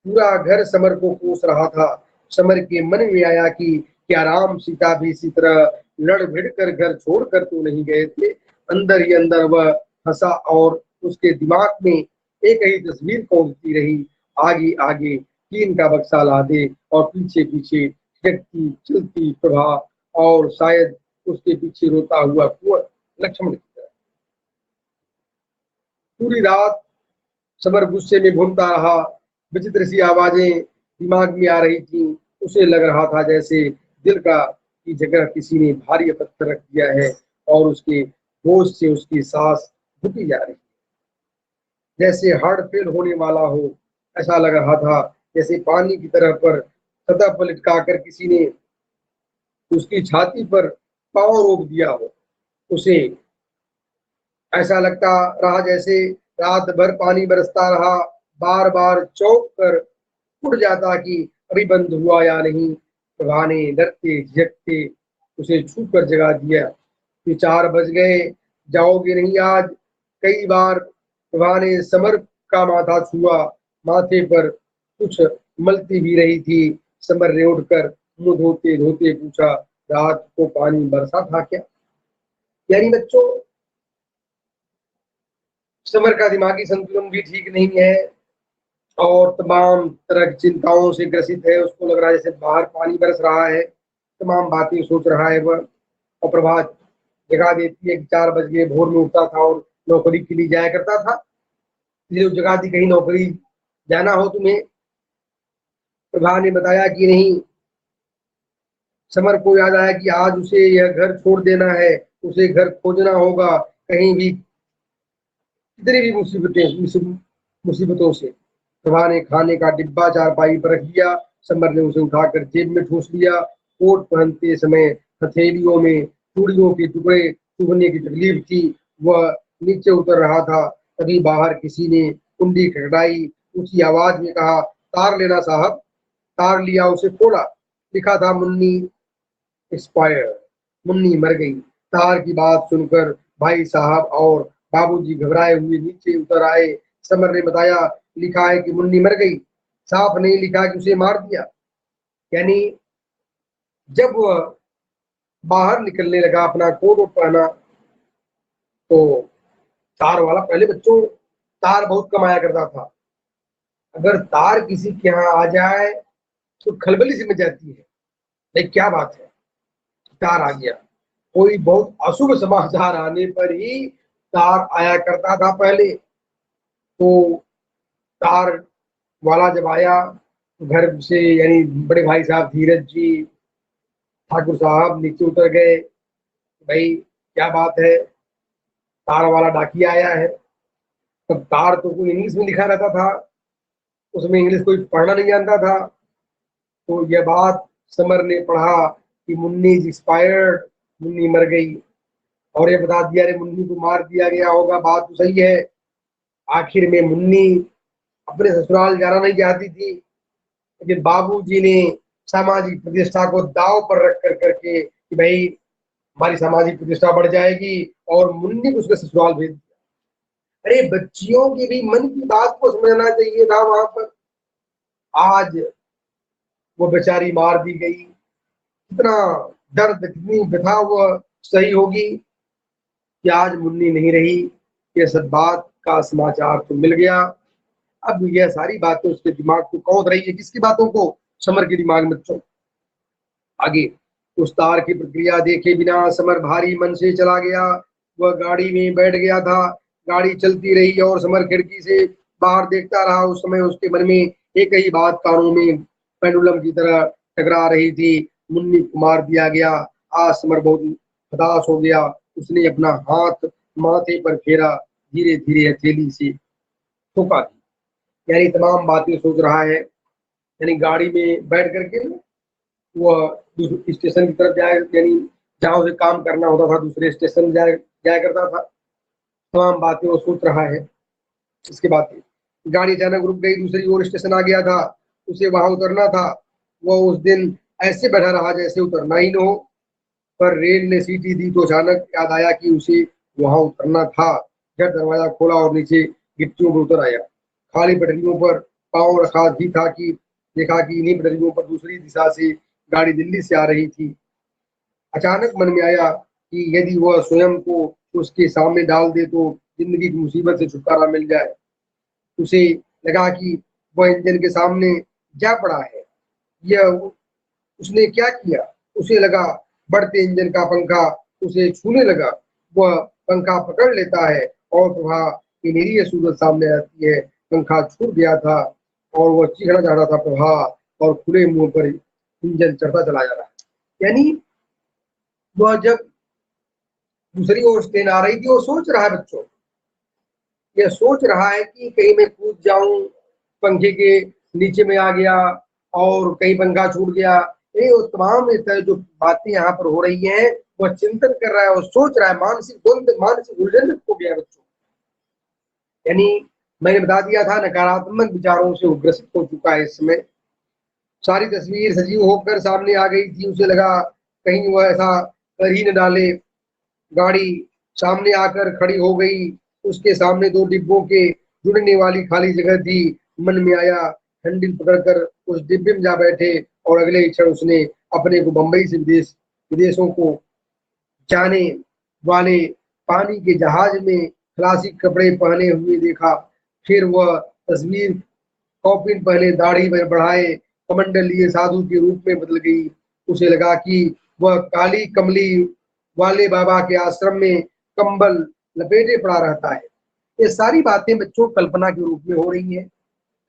पूरा घर समर को कोस रहा था। समर के मन में आया कि क्या राम सीता भी इसी तरह लड़ भिड़ कर घर छोड़कर तो नहीं गए थे। अंदर ही अंदर वह हंसा और उसके दिमाग में एक ही तस्वीर पहुंचती रही, आगे आगे टीन का बक्सा ला दे और पीछे पीछे चलती चलती प्रभा, और शायद उसके पीछे रोता हुआ कुंवर लक्ष्मण की तरह। पूरी रात समर गुस्से में घूमता रहा। विचित्र सी आवाजें दिमाग में आ रही थी। उसे लग रहा था जैसे दिल का की जगह किसी ने भारी पत्थर रख दिया है और उसके बोझ से उसकी सांस घुटी जा रही, जैसे हार्ट फेल होने वाला हो। ऐसा लग रहा था जैसे पानी की तरह पर सतह पर लटकाकर किसी ने उसकी छाती पर पांव रोक दिया हो। उसे ऐसा लगता रहा जैसे रात भर पानी बरसता रहा, बार बार चौंक कर उठ जाता कि अभी बंद हुआ या नहीं। प्रभा ने डरते झिझकते उसे छू कर जगा दिया कि 4 बज गए, जाओगे नहीं आज। कई बार प्रभा ने समर का माथा छुआ, माथे पर कुछ मलती भी रही थी। समर ने उठकर मुंह धोते धोते पूछा, रात को पानी बरसा था क्या। यानी बच्चों, समर का दिमागी संतुलन भी ठीक नहीं है और तमाम तरह की चिंताओं से ग्रसित है। उसको लग रहा है जैसे बाहर पानी बरस रहा है, तमाम बातें सोच रहा है वह। और प्रभात जगा देती है कि 4 बज गए। भोर में उठता था और नौकरी के लिए जाया करता था, इसलिए जगा दी, कहीं नौकरी जाना हो तुम्हें। प्रभा ने बताया कि नहीं। समर को याद आया कि आज उसे यह घर छोड़ देना है, उसे घर खोजना होगा, कहीं भी कितनी भी मुसीबतों से। प्रभा ने खाने का डिब्बा चारपाई पर रख दिया। समर ने उसे उठाकर जेब में ठूस लिया। कोट पहनते समय हथेलियों में चूड़ियों के टुकड़े चुभने की तकलीफ थी। वह नीचे उतर रहा था, तभी बाहर किसी ने कुंडी खटखटाई। ऊंची आवाज में कहा, तार लेना साहब। तार लिया, उसे खोला, लिखा था मुन्नी एक्सपायर, मुन्नी मर गई। तार की बात सुनकर भाई साहब और बाबूजी घबराए हुए नीचे उतर आए। समर ने बताया, लिखा है कि मुन्नी मर गई, साफ नहीं लिखा कि उसे मार दिया। यानी जब वह बाहर निकलने लगा, अपना कोट पहना, तो तार वाला, पहले बच्चों तार बहुत कम आया करता था। अगर तार किसी के यहाँ आ जाए तो खलबली सी मच जाती है, लेकिन क्या बात है, तार आ गया। कोई बहुत अशुभ समाचार आने पर ही तार आया करता था पहले। तो तार वाला जब आया घर से यानी बड़े भाई साहब धीरज जी, ठाकुर साहब नीचे उतर गए। भाई क्या बात है, तार वाला डाकिया आया है। तब तार तो कोई इंग्लिश में लिखा रहता था, उसमें इंग्लिश कोई पढ़ना नहीं जानता था। तो यह बात समर ने पढ़ा कि मुन्नी इज एक्सपायर्ड, मुन्नी मर गई। और ये बता दिया, अरे मुन्नी को मार दिया गया होगा, बात तो सही है। आखिर में मुन्नी अपने ससुराल जाना नहीं चाहती थी, लेकिन बाबूजी ने सामाजिक प्रतिष्ठा को दांव पर रख कर करके कि भाई हमारी सामाजिक प्रतिष्ठा बढ़ जाएगी, और मुन्नी को उसके ससुराल भेज दिया। अरे बच्चियों की भी मन की बात को समझना चाहिए था वहां पर। आज वो बेचारी मार दी गई, कितना दर्द, कितनी व्यथा वो सही होगी कि आज मुन्नी नहीं रही। ये सब बात का समाचार तो मिल गया। अब यह सारी बातें उसके दिमाग को कौंध रही है, किसकी बातों को? समर के दिमाग में। बच्चों आगे उस तार की प्रक्रिया देखे बिना समर भारी मन से चला गया। वह गाड़ी में बैठ गया था। गाड़ी चलती रही और समर खिड़की से बाहर देखता रहा। उस समय उसके मन में एक ही बात कानों में पेंडुलम की तरह टकरा रही थी, मुन्नी को मार दिया गया। आज समर बहुत हताश हो गया। उसने अपना हाथ माथे पर फेरा, धीरे धीरे हथेली से ठोका दी। यानी तमाम बातें सोच रहा है। यानी गाड़ी में बैठ करके वह दूसरे स्टेशन की तरफ जाए, यानी जहाँ उसे काम करना होता था दूसरे स्टेशन जाया जाया करता था। तमाम बातें वो सोच रहा है। इसके बाद गाड़ी अचानक रुक गई, दूसरी ओर स्टेशन आ गया था। उसे वहां उतरना था। वह उस दिन ऐसे बैठा रहा जैसे उतरना ही न हो। पर रेल ने सीटी दी तो अचानक याद आया कि उसे वहां उतरना था। जब दरवाजा खोला और नीचे गिट्टियों पर उतर आया। खाली पटरियों पर पाँव रखा भी था कि देखा कि इन्हीं पटरियों पर दूसरी दिशा से गाड़ी दिल्ली से आ रही थी। अचानक मन में आया कि यदि वह स्वयं को उसके सामने डाल दे तो जिंदगी की मुसीबत से छुटकारा मिल जाए। उसे लगा कि वह इंजन के सामने जा पड़ा है। यह उसने क्या किया? उसे लगा बढ़ते इंजन का पंखा उसे छूने लगा। वह पंखा पकड़ लेता है और प्रभा की निरीह सूरत सामने आती है। पंखा छूट गया था और वह चीखना चाह रहा था, प्रभा, और खुले मुंह पर इंजन चढ़ता चला जा रहा है। यानी वह जब दूसरी ओर ट्रेन आ रही थी, वो सोच रहा है बच्चों, यह सोच रहा है कि कहीं मैं कूद जाऊं, पंखे के नीचे में आ गया और कहीं पंखा छूट गया। ये वो तमाम इस तरह जो बातें यहाँ पर हो रही हैं, वह चिंतन कर रहा है और सोच रहा है। मानसिक द्वंद, मानसिक उलझन हो गया है बच्चों। यानी मैंने बता दिया था, नकारात्मक विचारों से वो ग्रसित हो चुका है इस समय। सारी तस्वीर सजीव होकर सामने आ गई थी। उसे लगा कहीं वह ऐसा कर ही न डाले। गाड़ी सामने आकर खड़ी हो गई। उसके सामने दो डिब्बों के जुड़ने वाली खाली जगह थी। मन में आया, हैंडल पकड़कर उस डिब्बे में जा बैठे और अगले ही क्षण उसने अपने को बंबई से विदेशों को जाने वाले पानी के जहाज में खलासी कपड़े पहने हुए देखा। फिर वह तस्वीर कॉपिन पहले दाढ़ी में बढ़ाए कमंडल लिए साधु के रूप में बदल गई। उसे लगा कि वह काली कमली वाले बाबा के आश्रम में कंबल लपेटे पड़ा रहता है। ये सारी बातें बच्चों कल्पना के रूप में हो रही हैं।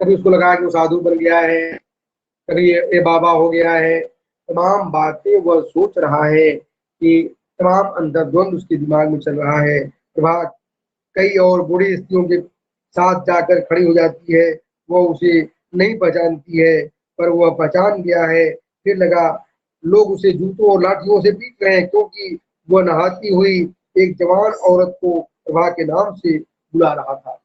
कभी उसको लगा कि वो साधु बन गया है, कभी ये बाबा हो गया है। तमाम बातें वह सोच रहा है कि तमाम अंतर्द्वंद उसके दिमाग में चल रहा है। प्रभा कई और बूढ़ी स्त्रियों के साथ जाकर खड़ी हो जाती है। वह उसे नहीं पहचानती है, पर वह पहचान गया है। फिर लगा लोग उसे जूतों और लाठियों से पीट रहे हैं, क्योंकि वह नहाती हुई एक जवान औरत को प्रभा के नाम से बुला रहा था।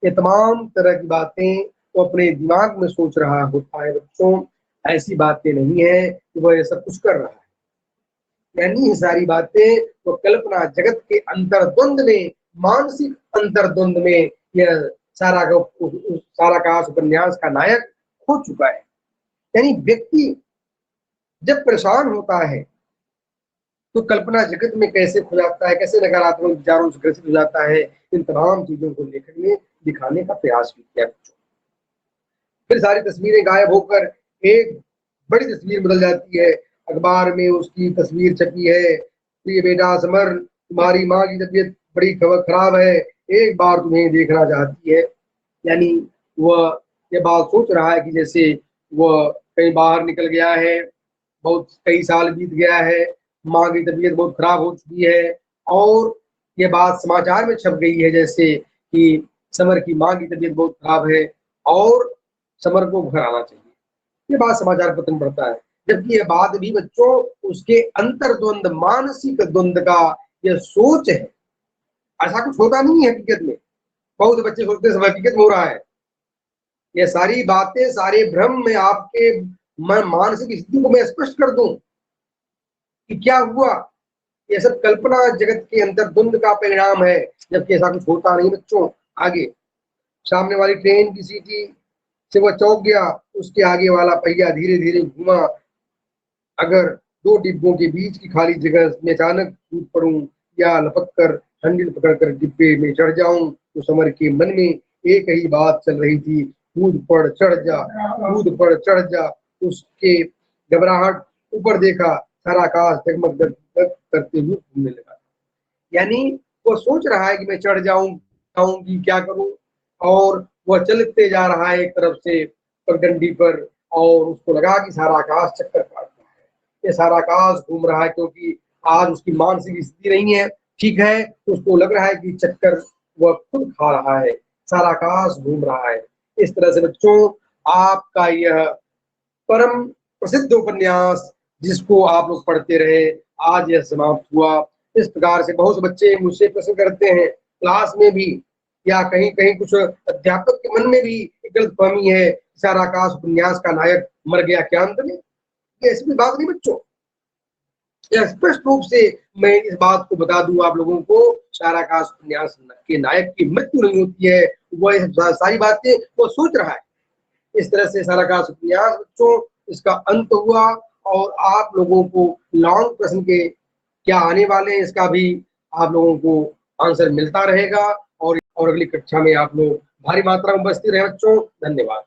ये तमाम तरह की बातें वो अपने दिमाग में सोच रहा होता है बच्चों। ऐसी बातें नहीं है कि वह ये सब कुछ कर रहा है। यानी ये सारी बातें वो कल्पना जगत के अंतर्द्वंद में, मानसिक अंतर्द्वंद में, यह सारा का उपन्यास का नायक हो चुका है। यानी व्यक्ति जब परेशान होता है तो कल्पना जगत में कैसे खो जाता है, कैसे नकारात्मक विचारों से ग्रसित हो जाता है, इन तमाम चीजों को लेखक ने दिखाने का प्रयास भी किया। फिर सारी तस्वीरें गायब होकर एक बड़ी तस्वीर बदल जाती है। अखबार में उसकी तस्वीर छपी है, प्रिय बेटा समर, तुम्हारी माँ की तबीयत बड़ी खराब है, एक बार तुम्हें देखना चाहती है। यानी वह ये बात सोच रहा है कि जैसे वह कहीं बाहर निकल गया है, बहुत कई साल बीत गया है, माँ की तबीयत बहुत खराब हो चुकी है और ये बात समाचार में छप गई है जैसे कि समर की माँ की तबीयत बहुत खराब है और समर को घर आना चाहिए। ये बात समाचार पत्र में पढ़ता है, जबकि ये बात भी बच्चों उसके अंतर्द्वंद, मानसिक द्वंद का यह सोच है। ऐसा कुछ होता नहीं है हकीकत में। बहुत बच्चे सोचते हैं सब हकीकत में हो रहा है। ये सारी बातें, सारे भ्रम में आपके मानसिक स्थिति को मैं स्पष्ट कर दूं कि क्या हुआ। ये सब कल्पना जगत के अंतर्द्वंद का परिणाम है, जबकि ऐसा कुछ होता नहीं बच्चों। आगे सामने वाली ट्रेन की सीटी से वह चौंक गया, उसके आगे वाला पहिया धीरे धीरे घूमा। अगर दो डिब्बों के बीच की खाली जगह में अचानक कूद पड़ूं या लपक कर हैंडल पकड़कर डिब्बे में चढ़ जाऊं, तो समर के मन में एक ही बात चल रही थी, कूद पड़ चढ़ जा, कूद पड़ चढ़ जा। उसके घबराहट ऊपर देखा, सारा आकाश जगमग करते हुए घूमने लगा। यानी वो सोच रहा है कि मैं चढ़ जाऊंगी, क्या करूं, और वह चलते जा रहा है एक तरफ से पगडंडी पर, और उसको लगा कि सारा आकाश चक्कर काट रहा है, ये सारा आकाश घूम रहा है, क्योंकि आज उसकी मानसिक स्थिति नहीं है ठीक है, तो उसको लग रहा है कि चक्कर वह खुद खा रहा है, सारा आकाश घूम रहा है। इस तरह से बच्चों आपका यह परम प्रसिद्ध उपन्यास जिसको आप लोग पढ़ते रहे, आज यह समाप्त हुआ। इस प्रकार से बहुत से बच्चे मुझसे प्रश्न करते हैं क्लास में भी, या कहीं कहीं कुछ अध्यापक के मन में भी एक गलतफहमी है, सारा आकाश उपन्यास का नायक मर गया क्या अंत में। ये ऐसी कोई बात नहीं बच्चों। यह स्पष्ट रूप से मैं इस बात को बता दूं आप लोगों को, सारा आकाश उपन्यास के नायक की मृत्यु नहीं होती है, वह सारी बातें वो सोच रहा है। इस तरह से सारा आकाश उपन्यास बच्चों इसका अंत हुआ, और आप लोगों को लॉन्ग प्रश्न के क्या आने वाले हैं इसका भी आप लोगों को आंसर मिलता रहेगा, और अगली कक्षा में आप लोग भारी मात्रा में उपस्थित रहे बच्चों। धन्यवाद।